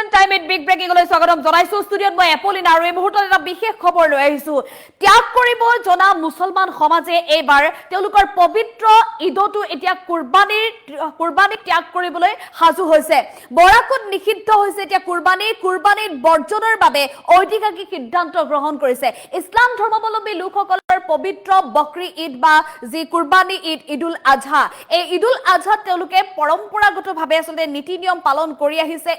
time it big breaking লৈ স্বাগতম জনাইছো ষ্টুডিঅত মই এপলিন আৰু এই মুহূৰ্তত এটা বিশেষ খবৰ লৈ আহিছো ত্যাগ কৰিব জনা মুছলমান সমাজে এইবাৰ তেওঁলোকৰ পবিত্ৰ ঈদটো এতিয়া কুৰবানী ত্যাগ কৰিবলৈ সাজু হৈছে বৰাকত নিষিদ্ধ হৈছে এতিয়া কুৰবানীত বৰ্জনৰ বাবে ঐতিহাসিক সিদ্ধান্ত গ্ৰহণ কৰিছে ইছলাম ধৰ্মাৱলম্বী লোকসকলৰ পবিত্ৰ বকৰি ঈদ বা যি কুৰবানী ঈদুল আজহা এই ঈদুল আজহা তেওঁলোকে পৰম্পৰাগতভাৱে আসলে নীতি নিয়ম পালন কৰি আহিছে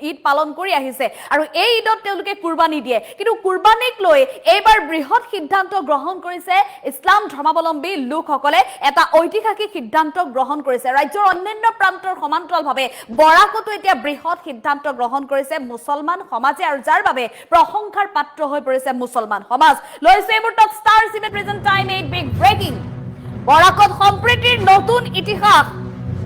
ঈদ পালন কৰি আহিছে আৰু এই ঈদত তেওঁলোকে কুৰবানী দিয়ে কিন্তু কুৰবানীক লৈ এইবাৰ বৃহৎ সিদ্ধান্ত গ্ৰহণ কৰিছে ইছলাম ধৰ্মাৱলম্বী লোকসকলে এটা ঐতিহাসিক সিদ্ধান্ত গ্ৰহণ কৰিছে ৰাজ্যৰ অন্যান্য প্ৰান্তৰ সমান্তৰালভাৱে বৰাকতো এতিয়া বৃহৎ সিদ্ধান্ত গ্ৰহণ কৰিছে মুছলমান সমাজে আৰু যাৰ বাবে প্ৰশংসাৰ পাত্ৰ হৈ পৰিছে মুছলমান সমাজ লৈছে এই মুহূৰ্তত star cinema present time eight big breaking বৰাকত সম্প্ৰীতিৰ নতুন ইতিহাস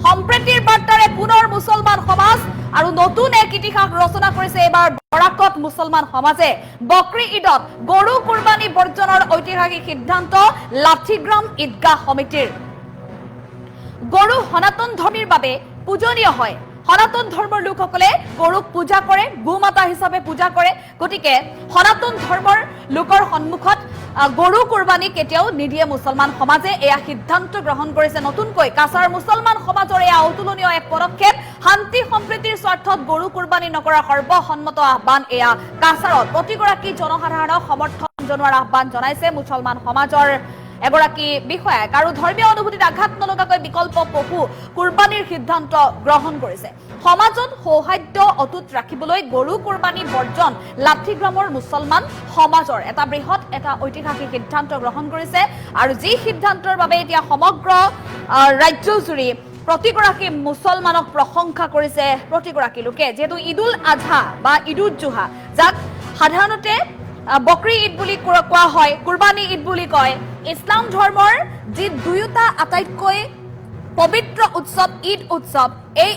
সম্প্ৰীতিৰ বাৰ্তাৰে পুনৰ মুছলমান সমাজ আৰু নতুন এক ইতিহাস ৰচনা কৰিছে এবাৰ বৰাকত মুছলমান সমাজে বকৰি ঈদত গৰু কুৰবানী বৰ্জনৰ ঐতিহাসিক সিদ্ধান্ত লাঠিগ্ৰাম ঈদগাহ সমিতিৰ গৰু সনাতন ধৰ্মীৰ বাবে পূজনীয় হয় সনাতন ধৰ্মৰ লোকসকলে গৰুক পূজা কৰে গোমাতা হিচাপে পূজা কৰে গতিকে সনাতন ধৰ্মৰ লোকৰ সন্মুখত গৰু কুৰবানী কেতিয়াও নিদিয়ে মুছলমান সমাজে এয়া সিদ্ধান্ত গ্ৰহণ কৰিছে নতুনকৈ কাছাৰ মুছলমান সমাজৰ এয়া অতুলনীয় এক পদক্ষেপ শান্তি সম্প্ৰীতিৰ স্বাৰ্থত গৰু কুৰবানী নকৰাৰ সৰ্বসন্মত আহ্বান এয়া কাছাৰত প্ৰতিগৰাকী জনসাধাৰণক সমৰ্থন জনোৱাৰ আহ্বান জনাইছে মুছলমান সমাজৰ এগৰাকী বিষয়াক আৰু ধৰ্মীয় অনুভূতিত আঘাত নলগাকৈ বিকল্প পশু কুৰবানীৰ সিদ্ধান্ত গ্ৰহণ কৰিছে সমাজত সৌহাৰ্দ্য অটুট ৰাখিবলৈ গৰু কুৰবানী বৰ্জন লাঠিগ্ৰামৰ মুছলমান সমাজৰ এটা বৃহৎ এটা ঐতিহাসিক সিদ্ধান্ত গ্ৰহণ কৰিছে আৰু যি সিদ্ধান্তৰ বাবে এতিয়া সমগ্ৰ ৰাজ্যজুৰি প্ৰতিগৰাকী মুছলমানক প্ৰশংসা কৰিছে প্ৰতিগৰাকী লোকে যেহেতু ঈদুল আজহা বা ঈদুল জুহা যাক সাধাৰণতে বকৰি ঈদ বুলি কোৱা হয় কুৰবানী ঈদ বুলি কয় ইছলাম ধৰ্মৰ যি দুয়োটা আটাইতকৈ পবিত্ৰ উৎসৱ ঈদ উৎসৱ এই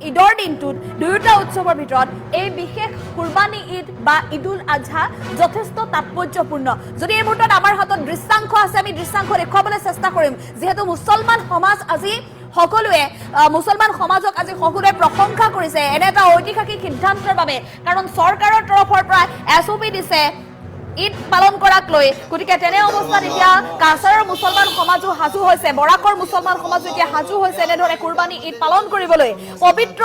ঈদৰ দিনটোত দুয়োটা উৎসৱৰ ভিতৰত এই বিশেষ কুৰবানী ঈদ বা ঈদুল আজহা যথেষ্ট তাৎপৰ্যপূৰ্ণ যদি এই মুহূৰ্তত আমাৰ হাতত দৃশ্যাংশ আছে আমি দৃশ্যাংশ দেখুৱাবলৈ চেষ্টা কৰিম যিহেতু মুছলমান সমাজ আজি সকলোৱে মুছলমান সমাজক আজি সকলোৱে প্ৰশংসা কৰিছে এনে এটা ঐতিহাসিক সিদ্ধান্তৰ বাবে কাৰণ চৰকাৰৰ তৰফৰ পৰা এছঅপি দিছে ঈদ পালন কৰাক লৈ গতিকে তেনে অৱস্থাত এতিয়া কাছাৰৰ মুছলমান সমাজো সাজু হৈছে বৰাকৰ মুছলমান সমাজো এতিয়া সাজু হৈছে এনেধৰণে কুৰবানী ঈদ পালন কৰিবলৈ পবিত্ৰ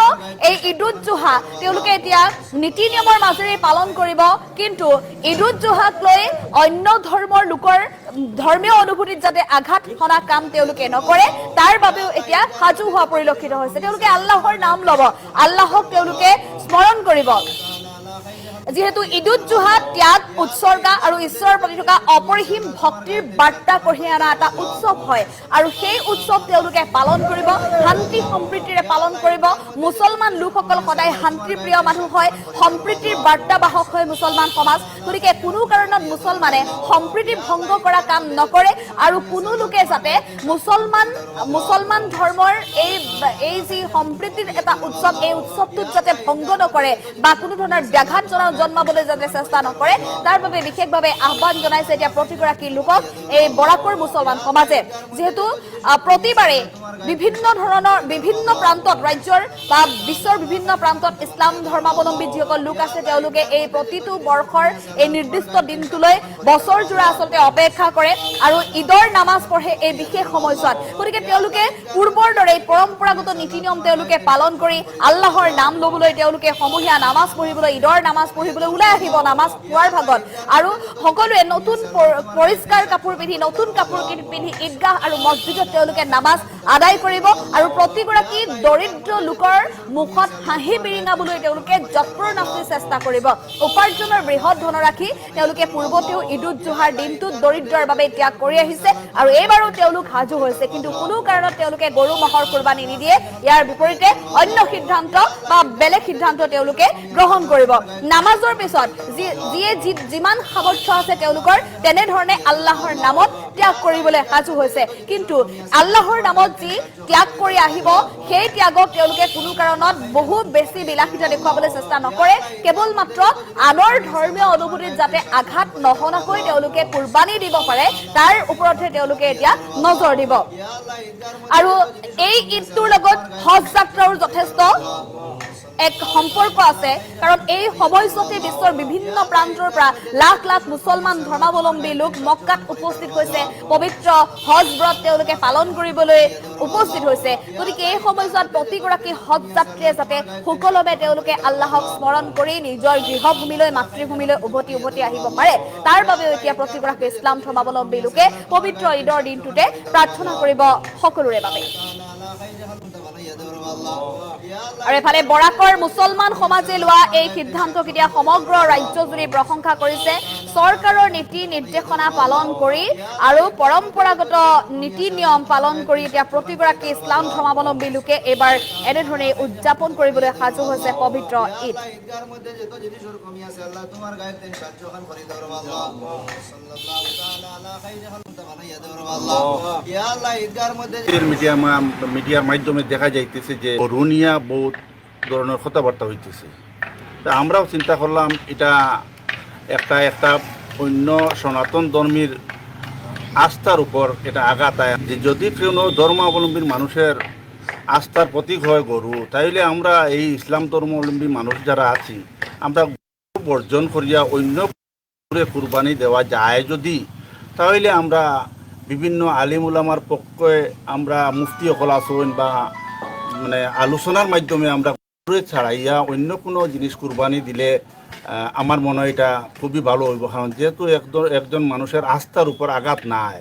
এই ঈদুল জুহা তেওঁলোকে এতিয়া নীতি নিয়মৰ মাজেৰে পালন কৰিব কিন্তু ঈদুল জুহাক লৈ অন্য ধৰ্মৰ লোকৰ ধৰ্মীয় অনুভূতিত যাতে আঘাত সনা কাম তেওঁলোকে নকৰে তাৰ বাবেও এতিয়া সাজু হোৱা পৰিলক্ষিত হৈছে তেওঁলোকে আল্লাহৰ নাম ল'ব আল্লাহক তেওঁলোকে স্মৰণ কৰিব যেহেতু ঈদুল জুহা ত্যাগ উৎসৰ্গা আৰু ঈশ্বৰৰ প্ৰতি থকা অপৰিসীম ভক্তিৰ বাৰ্তা কঢ়িয়াই অনা এটা উৎসৱ হয় আৰু সেই উৎসৱ তেওঁলোকে পালন কৰিব শান্তি সম্প্ৰীতিৰে পালন কৰিব মুছলমান লোকসকল সদায় শান্তিপ্ৰিয় মানুহ হয় সম্প্ৰীতিৰ বাৰ্তাবাহক হয় মুছলমান সমাজ গতিকে কোনো কাৰণত মুছলমানে সম্প্ৰীতি ভংগ কৰা কাম নকৰে আৰু কোনো লোকে যাতে মুছলমান ধৰ্মৰ এই যি সম্প্ৰীতিৰ এটা উৎসৱ এই উৎসৱটোত যাতে ভংগ নকৰে বা কোনো ধৰণৰ ব্যাঘাত জন্মাবলৈ যাতে চেষ্টা নকৰে তাৰ বাবে বিশেষভাৱে আহ্বান জনাইছে এতিয়া প্ৰতিগৰাকী লোকক এই বৰাকৰ মুছলমান সমাজে যিহেতু প্ৰতিবাৰে বিভিন্ন প্ৰান্তত ৰাজ্যৰ বা বিশ্বৰ বিভিন্ন প্ৰান্তত ইছলাম ধৰ্মাৱলম্বী যিসকল লোক আছে তেওঁলোকে এই প্ৰতিটো বৰ্ষৰ এই নিৰ্দিষ্ট দিনটোলৈ বছৰ জোৰা আচলতে অপেক্ষা কৰে আৰু ঈদৰ নামাজ পঢ়ে এই বিশেষ সময়ছোৱাত গতিকে তেওঁলোকে পূৰ্বৰ দৰে পৰম্পৰাগত নীতি নিয়ম তেওঁলোকে পালন কৰি আল্লাহৰ নাম ল'বলৈ তেওঁলোকে সমূহীয়া নামাজ পঢ়িবলৈ ঈদৰ নামাজ পঢ়িবলৈ ওলাই আহিব নামাজ পোৱাৰ ভাগত আৰু সকলোৱে নতুন পৰিষ্কাৰ কাপোৰ পিন্ধি নতুন কাপোৰ পিন্ধি ঈদগাহ আৰু মছজিদত তেওঁলোকে নামাজ আদায় কৰিব আৰু প্ৰতিগৰাকী দৰিদ্ৰ লোকৰ মুখত হাঁহি বিৰিঙাবলৈ তেওঁলোকে যৎপৰোনাস্তি চেষ্টা কৰিব উপাৰ্জনৰ বৃহৎ ধনৰাশি তেওঁলোকে পূৰ্বতেও ঈদুল জুহাৰ দিনটোত দৰিদ্ৰৰ বাবে ত্যাগ কৰি আহিছে আৰু এইবাৰো তেওঁলোক সাজু হৈছে কিন্তু কোনো কাৰণত তেওঁলোকে গৰু মহৰ কুৰবানী নিদিয়ে ইয়াৰ বিপৰীতে অন্য সিদ্ধান্ত বা বেলেগ সিদ্ধান্ত তেওঁলোকে গ্ৰহণ কৰিব নামাজৰ পিছত যিয়ে যিমান সামৰ্থ্য আছে তেওঁলোকৰ তেনেধৰণে আল্লাহৰ নামত ত্যাগ কৰিবলৈ সাজু হৈছে কিন্তু আল্লাহৰ নামত যি ত্যাগ কৰি আহিব সেই ত্যাগক তেওঁলোকে কোনো কাৰণত বহু বেছি বিলাসিতা দেখুৱাবলৈ চেষ্টা নকৰে কেৱল মাত্ৰ আনৰ ধৰ্মীয় অনুভূতিত যাতে আঘাত নহনাকৈ তেওঁলোকে কুৰবানী দিব পাৰে তাৰ ওপৰতহে তেওঁলোকে এতিয়া নজৰ দিব আৰু এই ঈদটোৰ লগত হজ যাত্ৰাও যথেষ্ট এক সম্পৰ্ক আছে কাৰণ এই সময়ছোৱাতে বিশ্বৰ বিভিন্ন প্ৰান্তৰ পৰা লাখ লাখ মুছলমান ধৰ্মাৱলম্বী লোক মক্কাত উপস্থিত হৈছে পবিত্ৰ হজ ব্ৰত তেওঁলোকে পালন কৰিবলৈ উপস্থিত হৈছে গতিকে এই সময়ছোৱাত প্ৰতিগৰাকী হজ যাত্ৰীয়ে যাতে সুকলমে তেওঁলোকে আল্লাহক স্মৰণ কৰি নিজৰ গৃহভূমিলৈ মাতৃভূমিলৈ উভতি উভতি আহিব পাৰে তাৰ বাবে এতিয়া প্ৰতিগৰাকী ইছলাম ধৰ্মাৱলম্বী লোকে পবিত্ৰ ঈদৰ দিনটোতে প্ৰাৰ্থনা কৰিব সকলোৰে বাবে আৰু এফালে বৰাকৰ মুছলমান সমাজে লোৱা এই সিদ্ধান্তক এতিয়া সমগ্ৰ ৰাজ্যজুৰি প্ৰশংসা কৰিছে চৰকাৰৰ নীতি নিৰ্দেশনা পালন কৰি আৰু পৰম্পৰাগত নীতি নিয়ম পালন কৰি এতিয়া প্ৰতিগৰাকী ইছলাম ধৰ্মাৱলম্বী লোকে এইবাৰ এনেধৰণে উদযাপন কৰিবলৈ সাজু হৈছে পবিত্ৰ ঈদ মিডিয়ার মাধ্যমে দেখা যাইতেছে যে রুনিয়া বহুত ধরনের কথাবার্তা হইতেছে তা আমরাও চিন্তা করলাম এটা একটা অন্য সনাতন ধর্মের আস্থার উপর এটা আঘাত আয় যে যদি কোনো ধর্মাবলম্বী মানুষের আস্থার প্রতীক হয় গরু তাইলে আমরা এই ইসলাম ধর্মাবলম্বী মানুষ যারা আছি আমরা বর্জন করিয়া অন্য কুরবানি দেওয়া যায় যদি তাহলে আমরা বিভিন্ন আলিম উলামার পক্ষে আমরা মুফতি হল আসুন বা মানে আলোচনার মাধ্যমে আমরা ছাড়াইয়া অন্য কোনো জিনিস কুরবানি দিলে আমার মনে হয় এটা খুবই ভালো হইব কারণ যেহেতু একজন মানুষের আস্থার উপর আঘাত নাই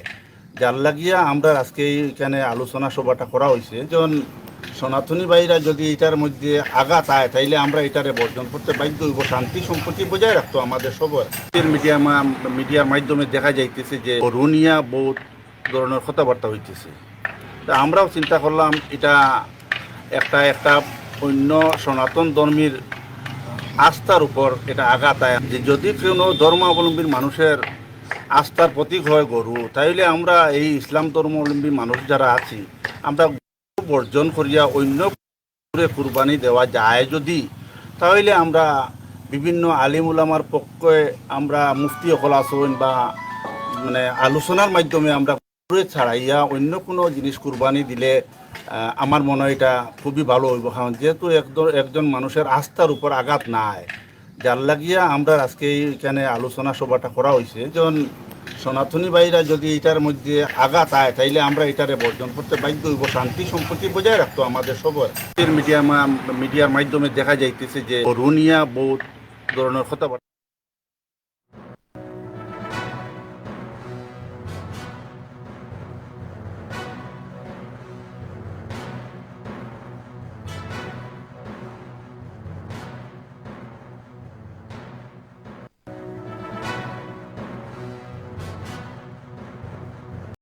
যার লাগিয়া আমরা আজকে এখানে আলোচনা সভাটা করা হয়েছে যেমন সনাতনী ভাইরা যদি এটার মধ্যে আঘাত আয় তাইলে আমরা এটারে বর্জন করতে বাধ্য হইব শান্তি সম্পত্তি বজায় রাখতো আমাদের সবার মিডিয়ার মাধ্যমে দেখা যাইতেছে যে রুনিয়া বহুত ধরনের কথাবার্তা হইতেছে তা আমরাও চিন্তা করলাম এটা একটা অন্য সনাতন ধর্মের আস্থার উপর এটা আঘাত আয় যে যদি কোনো ধর্মাবলম্বীর মানুষের আস্থার প্রতীক হয় গরু তাইলে আমরা এই ইসলাম ধর্মাবলম্বী মানুষ যারা আছি আমরা বর্জন করিয়া অন্য কুরবানি দেওয়া যায় যদি তাহলে আমরা বিভিন্ন আলিম উলামার পক্ষে আমরা মুফতি হল আসুন বা মানে আলোচনার মাধ্যমে আমরা ছাড়াইয়া অন্য কোনো জিনিস কুরবানি দিলে আমার মনে হয় এটা খুবই ভালো হইব কারণ যেহেতু একজন মানুষের আস্থার উপর আঘাত নাই যার লাগিয়া আমরা আজকে এখানে আলোচনা সভাটা করা হয়েছে যেমন সনাতনী ভাইরা যদি এটার মধ্যে আঘাত আয় তাইলে আমরা এটারে বর্জন করতে বাধ্য হইব শান্তি সম্পত্তি বজায় রাখতো আমাদের সবার মিডিয়ার মাধ্যমে দেখা যাইতেছে যে রুনিয়া বহুত ধরনের কথাবার্তা